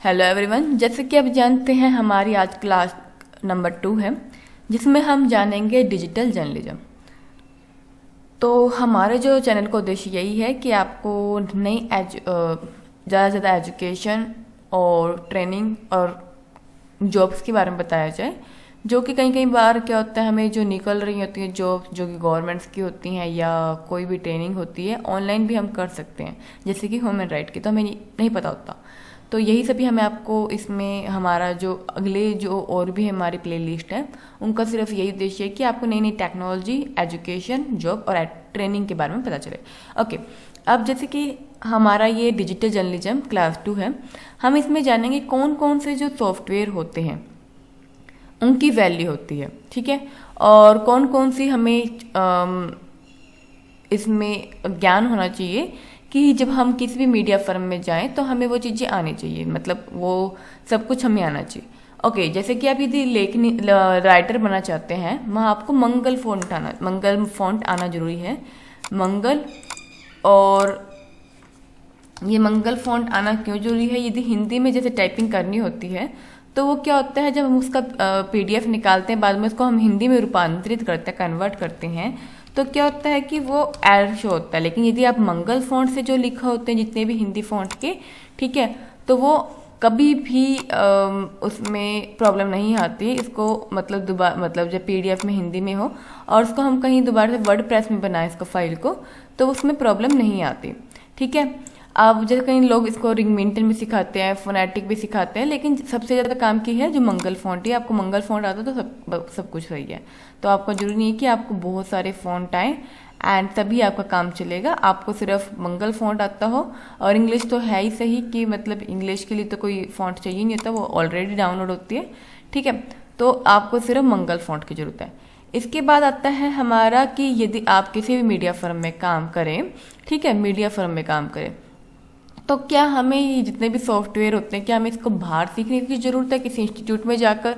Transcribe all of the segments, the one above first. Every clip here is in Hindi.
हेलो एवरीवन, जैसे कि आप जानते हैं हमारी आज क्लास नंबर 2 है जिसमें हम जानेंगे डिजिटल जर्नलिज्म। तो हमारे जो चैनल का उद्देश्य यही है कि आपको नई ज़्यादा से ज़्यादा एजुकेशन और ट्रेनिंग और जॉब्स के बारे में बताया जाए, जो कि कई कई बार क्या होता है हमें जो निकल रही होती हैं जॉब्स जो कि गवर्नमेंट्स की होती हैं या कोई भी ट्रेनिंग होती है ऑनलाइन भी हम कर सकते हैं, जैसे कि ह्यूमन राइट की, तो हमें नहीं पता होता। तो यही सभी हमें आपको इसमें हमारा जो अगले जो और भी हमारी प्ले लिस्ट है उनका सिर्फ यही उद्देश्य है कि आपको नई नई टेक्नोलॉजी, एजुकेशन, जॉब और ट्रेनिंग के बारे में पता चले। ओके, अब जैसे कि हमारा ये डिजिटल जर्नलिज्म क्लास 2 है, हम इसमें जानेंगे कौन कौन से जो सॉफ्टवेयर होते हैं उनकी वैल्यू होती है, ठीक है, और कौन कौन सी हमें इसमें ज्ञान होना चाहिए कि जब हम किसी भी मीडिया फर्म में जाएं तो हमें वो चीज़ें आनी चाहिए, मतलब वो सब कुछ हमें आना चाहिए। ओके, जैसे कि आप यदि लेखनी राइटर बनना चाहते हैं वहाँ आपको मंगल फॉन्ट आना जरूरी है। मंगल, और ये मंगल फॉन्ट आना क्यों जरूरी है? यदि हिंदी में जैसे टाइपिंग करनी होती है तो वो क्या होता है, जब हम उसका PDF निकालते हैं, बाद में उसको हम हिंदी में रूपांतरित करते हैं, कन्वर्ट करते हैं, तो क्या होता है कि वो एरर शो होता है। लेकिन यदि आप मंगल फॉन्ट से जो लिखा होते हैं जितने भी हिंदी फॉन्ट के, ठीक है, तो वो कभी भी उसमें प्रॉब्लम नहीं आती। इसको मतलब जब PDF में हिंदी में हो और उसको हम कहीं दोबारा से वर्डप्रेस में बनाएं इसको फाइल को, तो उसमें प्रॉब्लम नहीं आती, ठीक है। अब जैसे कई लोग इसको रिंगमिंटन भी सिखाते हैं, फोनेटिक भी सिखाते हैं, लेकिन सबसे ज़्यादा काम की है जो मंगल फॉन्ट है। आपको मंगल फॉन्ट आता है तो सब कुछ सही है। तो आपका जरूरी नहीं है कि आपको बहुत सारे फॉन्ट आए एंड तभी आपका काम चलेगा। आपको सिर्फ मंगल फॉन्ट आता हो, और इंग्लिश तो है ही सही कि मतलब इंग्लिश के लिए तो कोई फॉन्ट चाहिए नहीं होता, वो ऑलरेडी डाउनलोड होती है, ठीक है। तो आपको सिर्फ मंगल फॉन्ट की जरूरत है। इसके बाद आता है हमारा कि यदि आप किसी भी मीडिया फर्म में काम करें, ठीक है, मीडिया फर्म में काम करें, तो क्या हमें ये जितने भी सॉफ्टवेयर होते हैं क्या हमें इसको बाहर सीखने की ज़रूरत है किसी इंस्टीट्यूट में जाकर?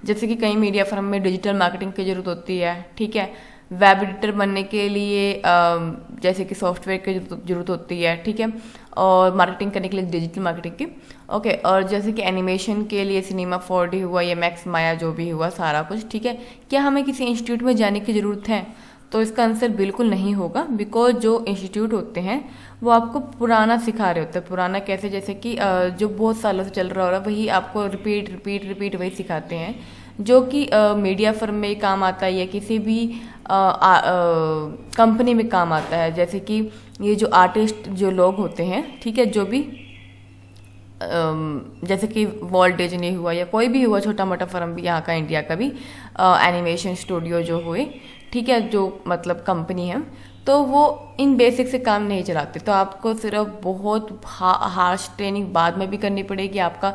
जैसे कि कई मीडिया फर्म में डिजिटल मार्केटिंग की ज़रूरत होती है, ठीक है, वेब एडिटर बनने के लिए जैसे कि सॉफ्टवेयर की ज़रूरत होती है, ठीक है, और मार्केटिंग करने के लिए डिजिटल मार्केटिंग की, ओके, और जैसे कि एनिमेशन के लिए सिनेमा 4D हुआ या मैक्स माया जो भी हुआ सारा कुछ, ठीक है, क्या हमें किसी इंस्टीट्यूट में जाने की ज़रूरत है? तो इसका आंसर बिल्कुल नहीं होगा, बिकॉज जो इंस्टीट्यूट होते हैं वो आपको पुराना सिखा रहे होते हैं। पुराना कैसे? जैसे कि जो बहुत सालों से चल रहा हो रहा है वही आपको रिपीट वही सिखाते हैं, जो कि मीडिया फर्म में काम आता है या किसी भी कंपनी में काम आता है। जैसे कि ये जो आर्टिस्ट जो लोग होते हैं, ठीक है, जो भी जैसे कि वॉल्ट डिज्नी हुआ या कोई भी हुआ छोटा मोटा फर्म भी यहाँ का इंडिया का भी, एनिमेशन स्टूडियो जो हुए, ठीक है, जो मतलब कंपनी है, तो वो इन बेसिक से काम नहीं चलाते। तो आपको सिर्फ बहुत हार्श ट्रेनिंग बाद में भी करनी पड़ेगी। आपका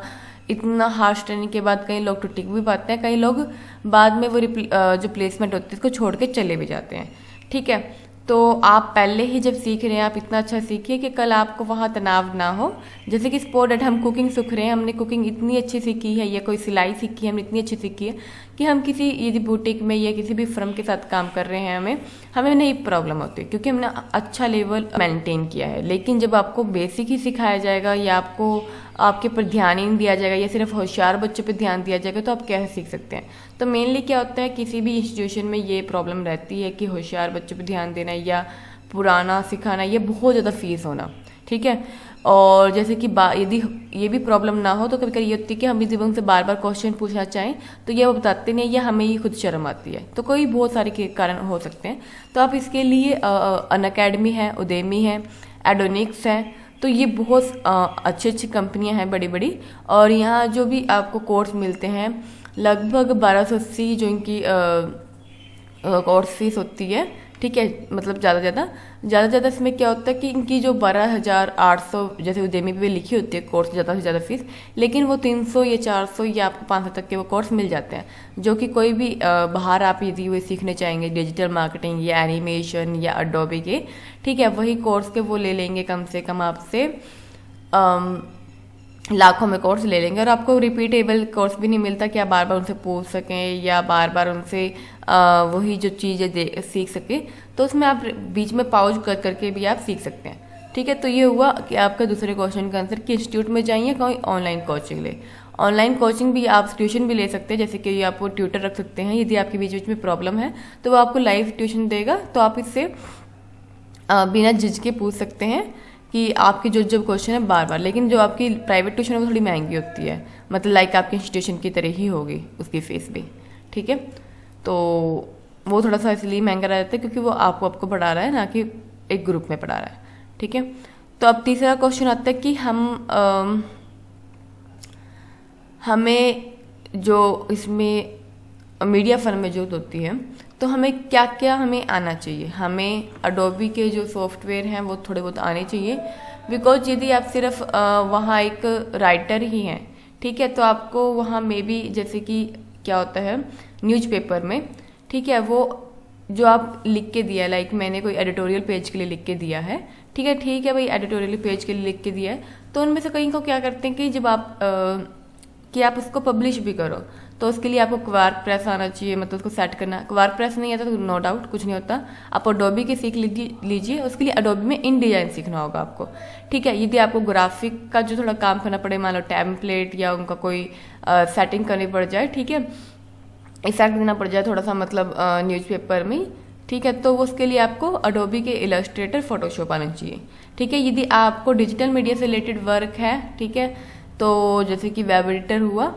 इतना हार्श ट्रेनिंग के बाद कई लोग तो टिक भी पाते हैं, कई लोग बाद में वो जो प्लेसमेंट होती है उसको छोड़ के चले भी जाते हैं, ठीक है। तो आप पहले ही जब सीख रहे हैं आप इतना अच्छा सीखिए कि कल आपको वहाँ तनाव ना हो। जैसे कि स्पोर्ट एट हम कुकिंग सीख रहे हैं, हमने कुकिंग इतनी अच्छी सीखी है या कोई सिलाई सीखी है हमने इतनी अच्छी सीखी है कि हम किसी यदि बुटीक में या किसी भी फर्म के साथ काम कर रहे हैं हमें नहीं प्रॉब्लम होती, क्योंकि हमने अच्छा लेवल मेंटेन किया है। लेकिन जब आपको बेसिक ही सिखाया जाएगा या आपके पर ध्यान ही नहीं दिया जाएगा या सिर्फ होशियार बच्चों पर ध्यान दिया जाएगा तो आप कैसे सीख सकते हैं? तो मेनली क्या होता है, किसी भी इंस्टीट्यूशन में ये प्रॉब्लम रहती है कि होशियार बच्चों पर ध्यान देना या पुराना सिखाना, ये बहुत ज़्यादा फीस होना, ठीक है। और जैसे कि यदि ये भी प्रॉब्लम ना हो तो कभी कभी ये होती है कि हम यदि उनसे बार बार क्वेश्चन पूछना चाहें तो ये वो बताते नहीं, या हमें ही खुद शर्म आती है। तो कोई बहुत सारे कारण हो सकते हैं। तो आप इसके लिए अनअकैडमी है, उदेमी है, एडोनिक्स है, तो ये बहुत अच्छी कंपनियां हैं बड़ी बड़ी, और यहाँ जो भी आपको कोर्स मिलते हैं लगभग 1280 जो इनकी कोर्स फीस होती है, ठीक है, मतलब ज़्यादा इसमें क्या होता है कि इनकी जो 12,800 जैसे उद्यमी पे लिखी होती है कोर्स ज़्यादा से ज़्यादा फीस, लेकिन वो 300 या 400 या आपको 500 तक के वो कोर्स मिल जाते हैं, जो कि कोई भी बाहर आप यदि वो सीखने चाहेंगे डिजिटल मार्केटिंग या एनिमेशन या अडोबी के, ठीक है, वही कोर्स के वो ले लेंगे कम से कम आपसे लाखों में कोर्स ले लेंगे, और आपको रिपीटेबल कोर्स भी नहीं मिलता कि आप बार बार उनसे पूछ सकें या बार बार उनसे वही जो चीज़ें सीख सकें। तो उसमें आप बीच में पॉज करके भी आप सीख सकते हैं। ठीक है, तो ये हुआ कि आपका दूसरे क्वेश्चन का आंसर कि इंस्टीट्यूट में जाइए कोई ऑनलाइन कोचिंग ले। ऑनलाइन कोचिंग भी आप ट्यूशन भी ले सकते हैं, जैसे कि आप वो ट्यूटर रख सकते हैं। यदि आपके बीच बीच में प्रॉब्लम है तो वो आपको लाइव ट्यूशन देगा, तो आप इससे बिना झिझके पूछ सकते हैं कि आपके जो क्वेश्चन है बार बार। लेकिन जो आपकी प्राइवेट ट्यूशन है वो थोड़ी महंगी होती है, मतलब लाइक आपकी इंस्टीट्यूशन की तरह ही होगी उसकी फ़ीस भी। ठीक है, तो वो थोड़ा सा इसलिए महंगा रहता है क्योंकि वो आपको पढ़ा रहा है, ना कि एक ग्रुप में पढ़ा रहा है। ठीक है, तो अब तीसरा क्वेश्चन आता है कि हमें जो इसमें मीडिया फर्म में जरूरत होती है तो हमें क्या क्या हमें आना चाहिए। हमें अडोबी के जो सॉफ्टवेयर हैं वो थोड़े बहुत आने चाहिए, बिकॉज यदि आप सिर्फ वहाँ एक राइटर ही हैं, ठीक है, तो आपको वहाँ में भी जैसे कि क्या होता है न्यूज़पेपर में, ठीक है, वो जो आप लिख के दिया, लाइक मैंने कोई एडिटोरियल पेज के लिए लिख के दिया है, ठीक है भाई, एडिटोरियल पेज के लिए लिख के दिया है, तो उनमें से कई को क्या करते हैं कि जब आप उसको पब्लिश भी करो तो उसके लिए आपको क्वार्क प्रेस आना चाहिए, मतलब उसको सेट करना। क्वार्क प्रेस नहीं आता तो नो डाउट कुछ नहीं होता, आप अडोबी के सीख लीजिए। उसके लिए अडोबी में इन डिजाइन सीखना होगा आपको। ठीक है, यदि आपको ग्राफिक का जो थोड़ा काम करना पड़े, मान लो टेम्पलेट या उनका कोई सेटिंग करनी पड़ जाए, ठीक है, इफेक्ट देना पड़ जाए थोड़ा सा, मतलब न्यूज़पेपर में, ठीक है, तो उसके लिए आपको अडोबी के इलस्ट्रेटर, फोटोशॉप आना चाहिए। ठीक है, यदि आपको डिजिटल मीडिया से रिलेटेड वर्क है, ठीक है, तो जैसे कि वेब एडिटर हुआ,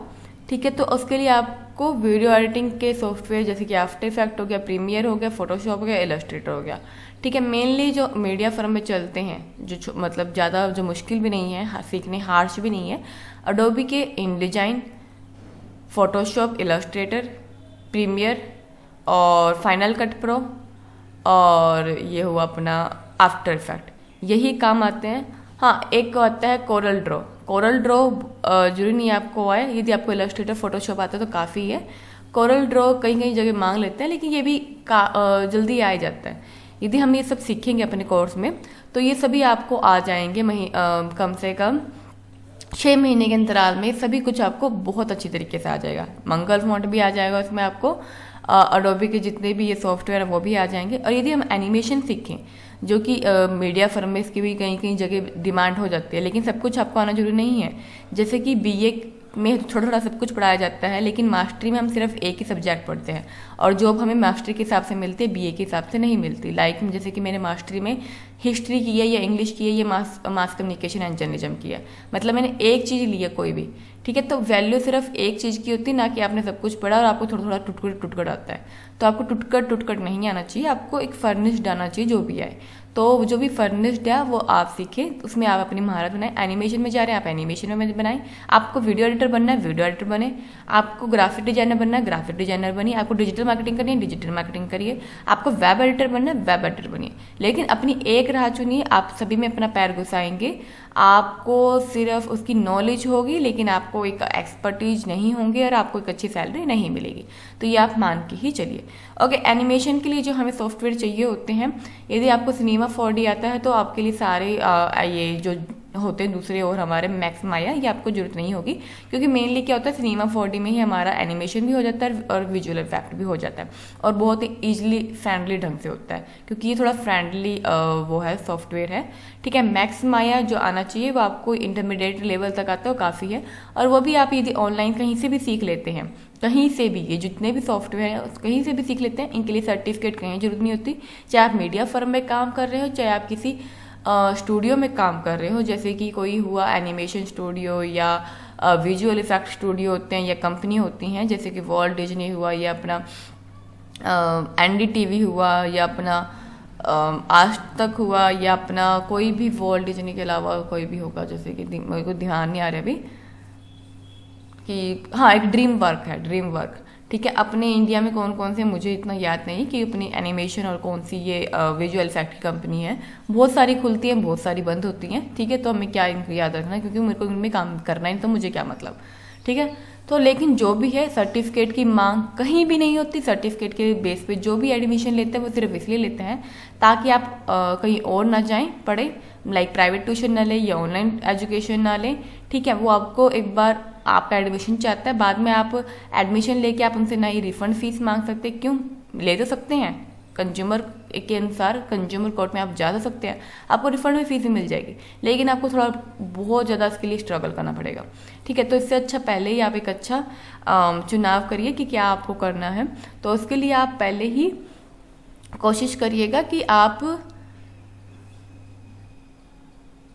ठीक है, तो उसके लिए आपको वीडियो एडिटिंग के सॉफ्टवेयर जैसे कि आफ्टर इफेक्ट हो गया, प्रीमियर हो गया, फोटोशॉप हो गया, इलस्ट्रेटर हो गया। ठीक है, मेनली जो मीडिया फर्म में चलते हैं, जो मतलब ज़्यादा जो मुश्किल भी नहीं है सीखने, हार्श भी नहीं है, अडोबी के इन डिजाइन, फोटोशॉप, इलस्ट्रेटर, प्रीमियर और फाइनल कट प्रो, और ये हुआ अपना आफ्टर इफेक्ट, यही काम आते हैं। हाँ, एक आता है कोरल ड्रॉ। कोरल ड्रॉ जरूरी नहीं आपको आए, यदि आपको इलस्ट्रेटर, फोटोशॉप आता है तो काफ़ी है। कोरल ड्रॉ कहीं कहीं जगह मांग लेते हैं, लेकिन ये भी जल्दी आ जाता है। यदि हम ये सब सीखेंगे अपने कोर्स में तो ये सभी आपको आ जाएंगे कम से कम 6 महीने के अंतराल में। सभी कुछ आपको बहुत अच्छी तरीके से आ जाएगा। मंगल फॉन्ट भी आ जाएगा उसमें आपको, अडोबी के जितने भी ये सॉफ्टवेयर हैं वो भी आ जाएंगे। और यदि हम एनिमेशन सीखें, जो कि मीडिया फर्म में इसकी भी कहीं कहीं जगह डिमांड हो जाती है, लेकिन सब कुछ आपको आना जरूरी नहीं है। जैसे कि बीए में थोड़ा थोड़ा सब कुछ पढ़ाया जाता है, लेकिन मास्टरी में हम सिर्फ एक ही सब्जेक्ट पढ़ते हैं, और जॉब हमें मास्टरी के हिसाब से मिलती है, बीए के हिसाब से नहीं मिलती। लाइक जैसे कि मैंने मास्टरी में हिस्ट्री की है या इंग्लिश की है या मास कम्युनिकेशन एंड जर्नलिज्म की है, मतलब मैंने एक चीज़ ली है कोई भी। ठीक है, तो वैल्यू सिर्फ एक चीज़ की होती है, ना कि आपने सब कुछ पढ़ा और आपको थोड़ा थोड़ा टुटकट आता है। तो आपको टुटकट नहीं आना चाहिए, आपको एक फर्निश्ड आना चाहिए जो भी आए। तो जो भी फर्निश्ड है वो आप सीखें, उसमें आप अपनी महारत बनाएं। एनिमेशन में जा रहे हैं आप एनिमेशन में बनाएं, आपको वीडियो एडिटर बनना है वीडियो एडिटर बने, आपको ग्राफिक डिजाइनर बनना है ग्राफिक डिजाइनर बनिए, आपको डिजिटल मार्केटिंग करनी है डिजिटल मार्केटिंग करिए, आपको वेब एडिटर बनना है वेब एडिटर बनिए। लेकिन अपनी एक राह चुनिए, आप सभी में अपना पैर घुसाएंगे, आपको सिर्फ उसकी नॉलेज होगी लेकिन आपको एक एक्सपर्टीज नहीं होंगे और आपको एक अच्छी सैलरी नहीं मिलेगी। तो ये आप मान के ही चलिए। ओके, एनिमेशन के लिए जो हमें सॉफ्टवेयर चाहिए होते हैं, यदि आपको सिनेमा 4D आता है तो आपके लिए सारे ये जो होते हैं दूसरे और हमारे मैक्स माया, ये आपको जरूरत नहीं होगी, क्योंकि मेनली क्या होता है सिनेमा 4D में ही हमारा एनिमेशन भी हो जाता है और विजुअल इफेक्ट भी हो जाता है, और बहुत ही ईजिली फ्रेंडली ढंग से होता है, क्योंकि ये थोड़ा फ्रेंडली वो है सॉफ्टवेयर है। ठीक है, मैक्स माया जो आना चाहिए वो आपको इंटरमीडिएट लेवल तक आता है, वो काफ़ी है। और वो भी आप यदि ऑनलाइन कहीं से भी सीख लेते हैं, कहीं से भी, ये जितने भी सॉफ्टवेयर हैं कहीं से भी सीख लेते हैं, इनके लिए सर्टिफिकेट कहीं जरूरत नहीं होती। चाहे आप मीडिया फर्म में काम कर रहे हो, चाहे आप किसी स्टूडियो में काम कर रहे हो, जैसे कि कोई हुआ एनिमेशन स्टूडियो या विजुअल इफेक्ट स्टूडियो होते हैं या कंपनी होती हैं, जैसे कि वॉल्ट डिज्नी हुआ या अपना NDTV हुआ या अपना आज तक हुआ या अपना कोई भी वॉल्ट डिज्नी के अलावा कोई भी होगा, जैसे कि मेरे को ध्यान नहीं आ रहा अभी कि हाँ एक ड्रीम वर्क है, ड्रीम वर्क। ठीक है, अपने इंडिया में कौन कौन से मुझे इतना याद नहीं कि अपनी एनिमेशन और कौन सी ये विजुअल इफेक्ट की कंपनी है, बहुत सारी खुलती हैं बहुत सारी बंद होती हैं। ठीक है, तो हमें क्या इनको याद रखना है, क्योंकि मेरे को इनमें काम करना है तो मुझे क्या मतलब। ठीक है, तो लेकिन जो भी है सर्टिफिकेट की मांग कहीं भी नहीं होती। सर्टिफिकेट के बेस पे जो भी एडमिशन लेते हैं वो सिर्फ इसलिए लेते हैं ताकि आप कहीं और ना जाएं पढ़े, लाइक प्राइवेट ट्यूशन ना लें या ऑनलाइन एजुकेशन ना लें। ठीक है, वो आपको एक बार आपका एडमिशन चाहता है, बाद में आप एडमिशन लेके आप उनसे नई रिफंड फीस मांग सकते हैं। क्यों ले तो सकते हैं, कंज्यूमर के अनुसार कंज्यूमर कोर्ट में आप जा सकते हैं, आपको रिफंड में फीस भी मिल जाएगी, लेकिन आपको थोड़ा बहुत ज़्यादा इसके लिए स्ट्रगल करना पड़ेगा। ठीक है, तो इससे अच्छा पहले ही आप एक अच्छा चुनाव करिए कि क्या आपको करना है। तो उसके लिए आप पहले ही कोशिश करिएगा कि आप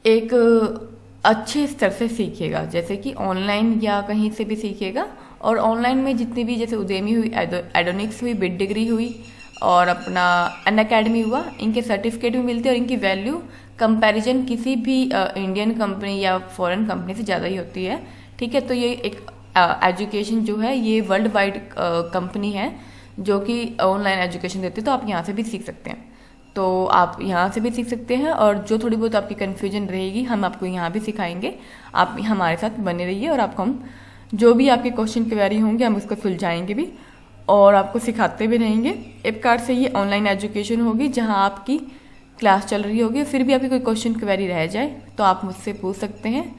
एक अच्छे स्तर से सीखिएगा, जैसे कि ऑनलाइन या कहीं से भी सीखिएगा। और ऑनलाइन में जितनी भी, जैसे उदेमी हुई, एडोनिक्स हुई, बिट डिग्री हुई और अपना अनअकैडमी हुआ, इनके सर्टिफिकेट भी मिलते हैं और इनकी वैल्यू कंपैरिजन किसी भी इंडियन कंपनी या फॉरेन कंपनी से ज़्यादा ही होती है। ठीक है, तो ये एक एजुकेशन जो है ये वर्ल्ड वाइड कंपनी है जो कि ऑनलाइन एजुकेशन देती है, तो आप यहाँ से भी सीख सकते हैं। तो आप यहाँ से भी सीख सकते हैं, और जो थोड़ी बहुत आपकी कन्फ्यूजन रहेगी हम आपको यहाँ भी सिखाएंगे। आप हमारे साथ बने रहिए और आपको हम जो भी आपके क्वेश्चन क्वेरी होंगे हम उसको सुलझाएंगे भी और आपको सिखाते भी रहेंगे। एक प्रकार से ये ऑनलाइन एजुकेशन होगी जहाँ आपकी क्लास चल रही होगी, फिर भी आपकी कोई क्वेश्चन क्वेरी रह जाए तो आप मुझसे पूछ सकते हैं।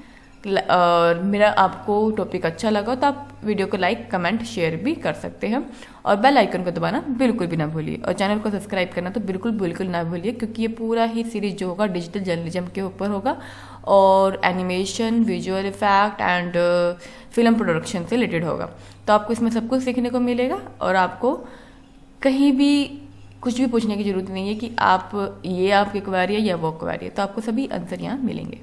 और मेरा आपको टॉपिक अच्छा लगा तो आप वीडियो को लाइक, कमेंट, शेयर भी कर सकते हैं और बेल आइकन को दबाना बिल्कुल भी ना भूलिए और चैनल को सब्सक्राइब करना तो बिल्कुल ना भूलिए, क्योंकि ये पूरा ही सीरीज जो होगा डिजिटल जर्नलिज्म के ऊपर होगा और animation, visual effect and film production से रिलेटेड होगा। तो आपको इसमें सब कुछ सीखने को मिलेगा और आपको कहीं भी कुछ भी पूछने की जरूरत नहीं है कि आप ये आपकी क्वेरी है या वो क्वेरी है, तो आपको सभी आंसर यहाँ मिलेंगे।